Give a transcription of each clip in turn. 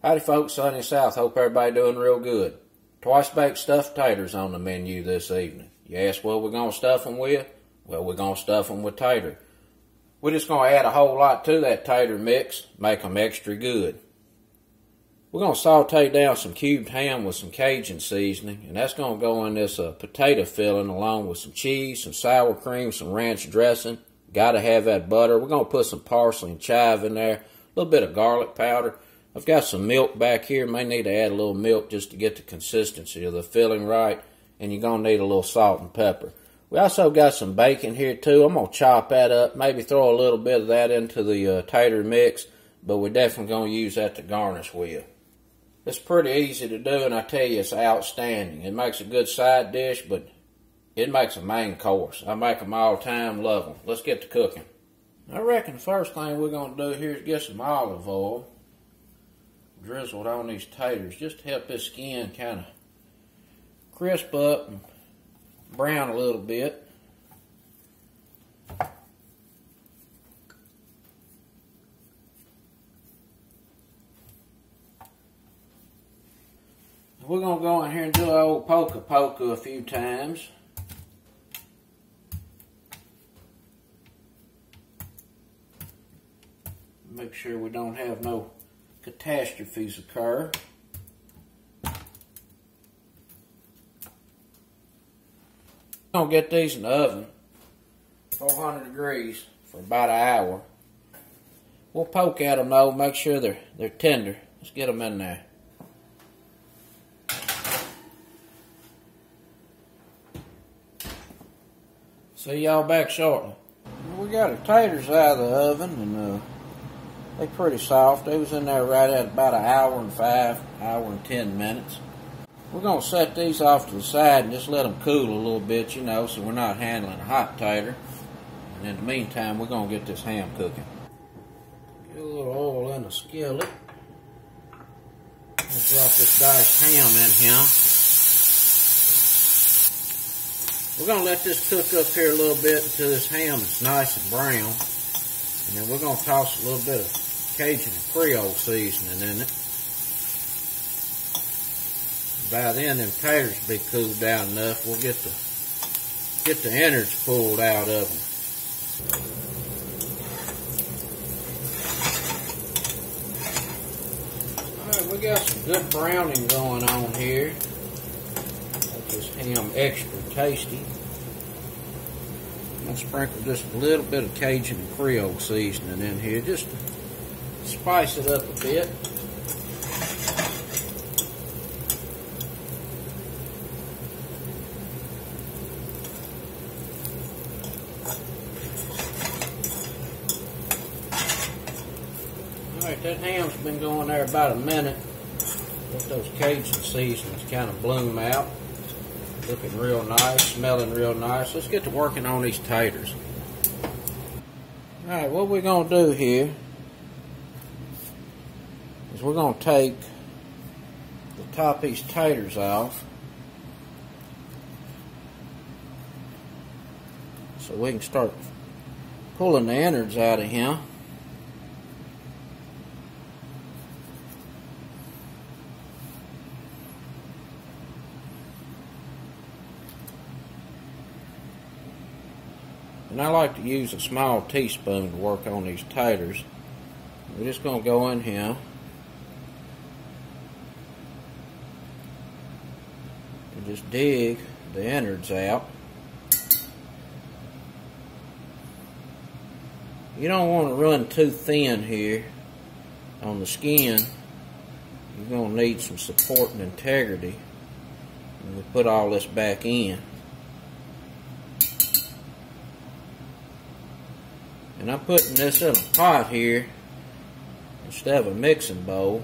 Howdy folks, Sunny South. Hope everybody doing real good. Twice baked stuffed taters on the menu this evening. You ask what we're going to stuff them with? Well, we're going to stuff them with tater. We're just going to add a whole lot to that tater mix, make them extra good. We're going to saute down some cubed ham with some Cajun seasoning, and that's going to go in this potato filling along with some cheese, some sour cream, some ranch dressing. Got to have that butter. We're going to put some parsley and chive in there, a little bit of garlic powder. I've got some milk back here. May need to add a little milk just to get the consistency of the filling right, and you're going to need a little salt and pepper. We also got some bacon here too. I'm going to chop that up, maybe throw a little bit of that into the tater mix, but we're definitely going to use that to garnish with. It's pretty easy to do, and I tell you, it's outstanding. It makes a good side dish, but it makes a main course. I make them all the time, love them. Let's get to cooking. I reckon the first thing we're going to do here is get some olive oil drizzled on these taters, just to help this skin kind of crisp up and brown a little bit. We're going to go in here and do our old poka a few times. Make sure we don't have no catastrophes occur. I'm going to get these in the oven, 400 degrees, for about an hour. We'll poke at them though, make sure they're tender. Let's get them in there. See y'all back shortly. We got our taters out of the oven, and they're pretty soft. They was in there right at about an hour and 10 minutes. We're going to set these off to the side and just let them cool a little bit, you know, so we're not handling a hot tater. And in the meantime, we're going to get this ham cooking. Get a little oil in the skillet. We'll drop this diced ham in here. We're going to let this cook up here a little bit until this ham is nice and brown. And then we're going to toss a little bit of Cajun and Creole seasoning in it. By then, them taters will be cooled down enough. We'll get the innards pulled out of them. Alright, we got some good browning going on here. Make this ham extra tasty. I'm going to sprinkle just a little bit of Cajun and Creole seasoning in here, just to spice it up a bit. Alright, that ham's been going there about a minute. Let those Cajun seasonings kind of bloom out. Looking real nice, smelling real nice. Let's get to working on these taters. Alright, what we're going to do here is we're going to take the top of these taters off so we can start pulling the innards out of here. And I like to use a small teaspoon to work on these taters. We're just going to go in here and just dig the innards out. You don't want to run too thin here on the skin. You're going to need some support and integrity when we put all this back in. And I'm putting this in a pot here instead of a mixing bowl,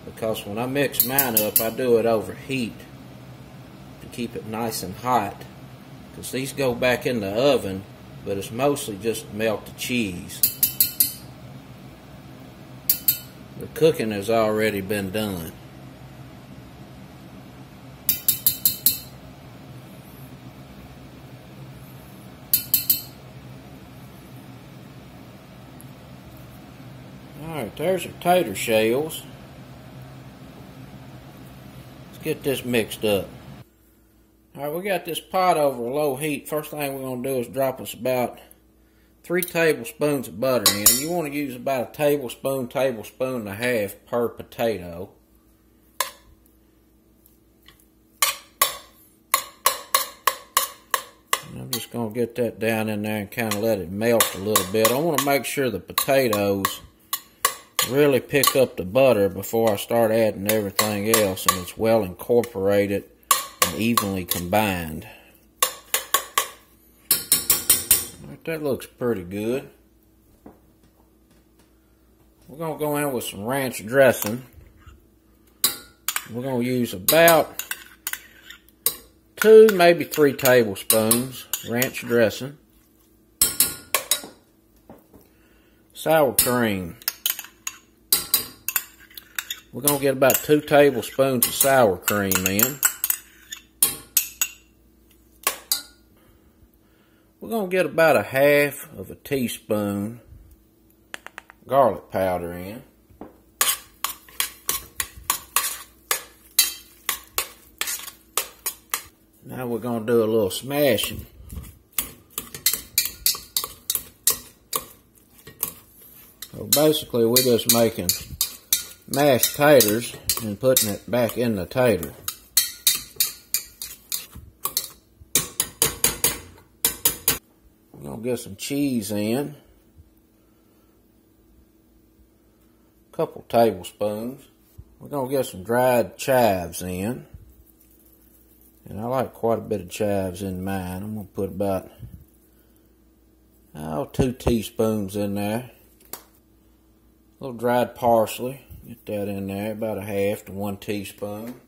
because when I mix mine up, I do it over heat to keep it nice and hot, because these go back in the oven, but it's mostly just melt the cheese. The cooking has already been done. Alright, there's our tater shells. get this mixed up. Alright, we got this pot over low heat. First thing we're going to do is drop us about 3 tablespoons of butter in. You want to use about a tablespoon, tablespoon and a half per potato. And I'm just going to get that down in there and kind of let it melt a little bit. I want to make sure the potatoes really pick up the butter before I start adding everything else and it's well incorporated and evenly combined. Right, that looks pretty good. We're going to go in with some ranch dressing. We're going to use about 2, maybe 3 tablespoons ranch dressing. Sour cream. We're going to get about 2 tablespoons of sour cream in. We're going to get about a half of a teaspoon garlic powder in. Now we're going to do a little smashing. So basically we're just making mashed taters and putting it back in the tater. We're going to get some cheese in. A couple tablespoons. We're going to get some dried chives in. And I like quite a bit of chives in mine. I'm going to put about 2 teaspoons in there. A little dried parsley. Get that in there, about a half to 1 teaspoon.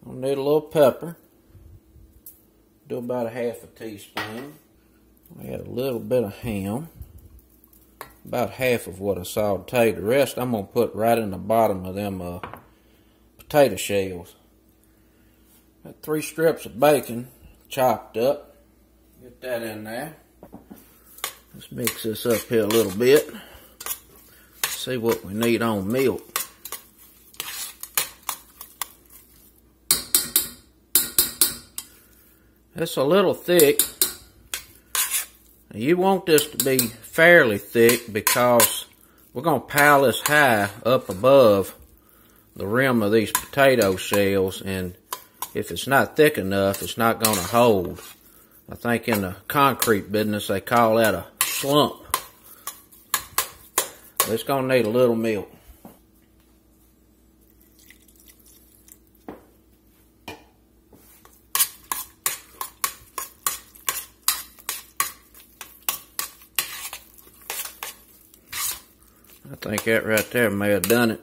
I'll need a little pepper. Do about a half a teaspoon. I add a little bit of ham. About half of what I sauteed. The rest I'm going to put right in the bottom of them potato shells. Got 3 strips of bacon chopped up. Get that in there. Let's mix this up here a little bit. See what we need on milk. It's a little thick. You want this to be fairly thick because we're going to pile this high up above the rim of these potato shells, and if it's not thick enough, it's not going to hold. I think in the concrete business they call that a slump. It's going to need a little milk. I think that right there may have done it.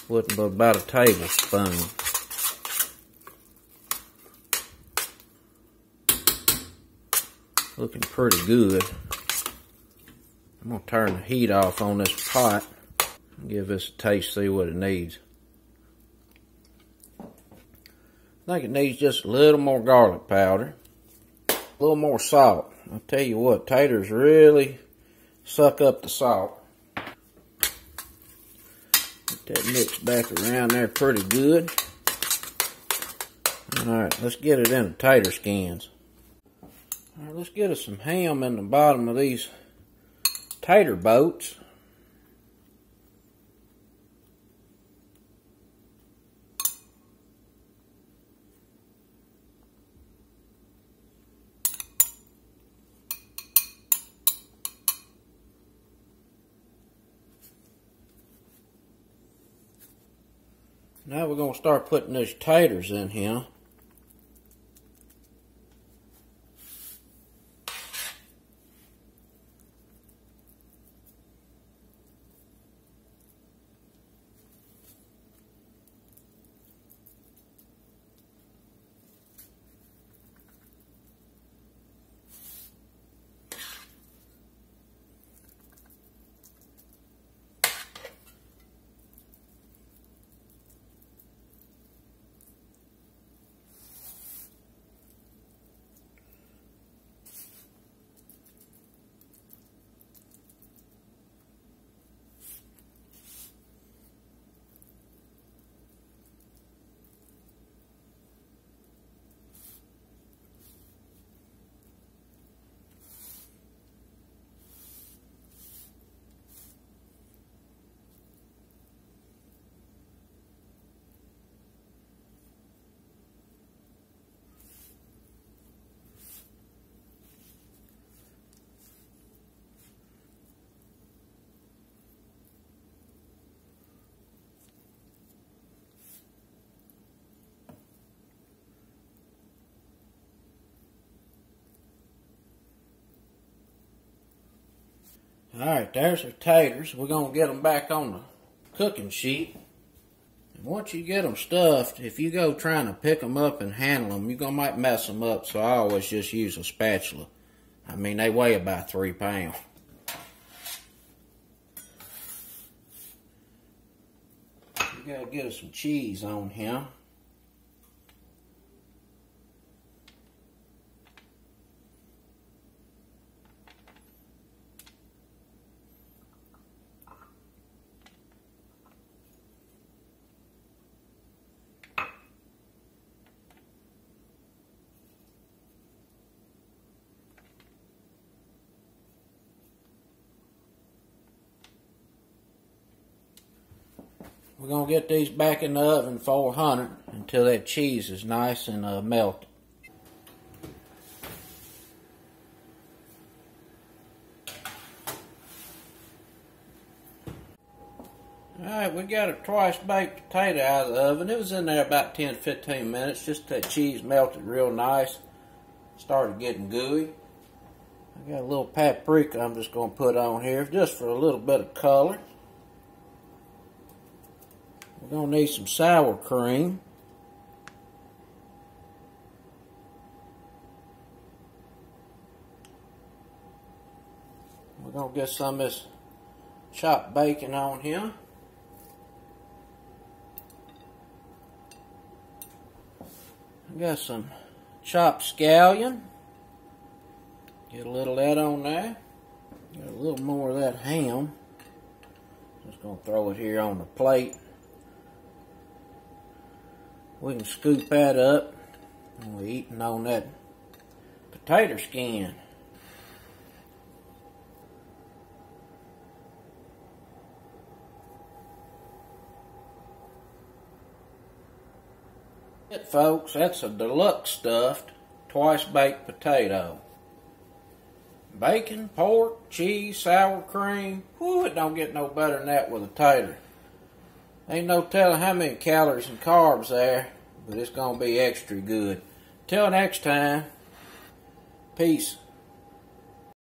Wouldn't but about a tablespoon. Looking pretty good. I'm going to turn the heat off on this pot and give this a taste, see what it needs. I think it needs just a little more garlic powder, a little more salt. I'll tell you what, taters really suck up the salt. Get that mixed back around there pretty good. Alright, let's get it in the tater skins. Alright, let's get us some ham in the bottom of these tater boats. Now we're going to start putting these taters in here. Alright, there's our taters. We're going to get them back on the cooking sheet. And once you get them stuffed, if you go trying to pick them up and handle them, you might mess them up. So I always just use a spatula. I mean, they weigh about 3 pounds. You got to get us some cheese on here. We're going to get these back in the oven 400 until that cheese is nice and melted. Alright, we got a twice baked potato out of the oven. It was in there about 10-15 minutes. Just that cheese melted real nice. Started getting gooey. I got a little paprika I'm just going to put on here just for a little bit of color. We're going to need some sour cream. We're going to get some of this chopped bacon on here. I got some chopped scallion. Get a little of that on there. Got a little more of that ham. Just going to throw it here on the plate. We can scoop that up and we're eating on that potato skin. It, folks, that's a deluxe stuffed, twice baked potato. Bacon, pork, cheese, sour cream. Whew, it don't get no better than that with a tater. Ain't no telling how many calories and carbs there, but it's going to be extra good. Till next time, peace.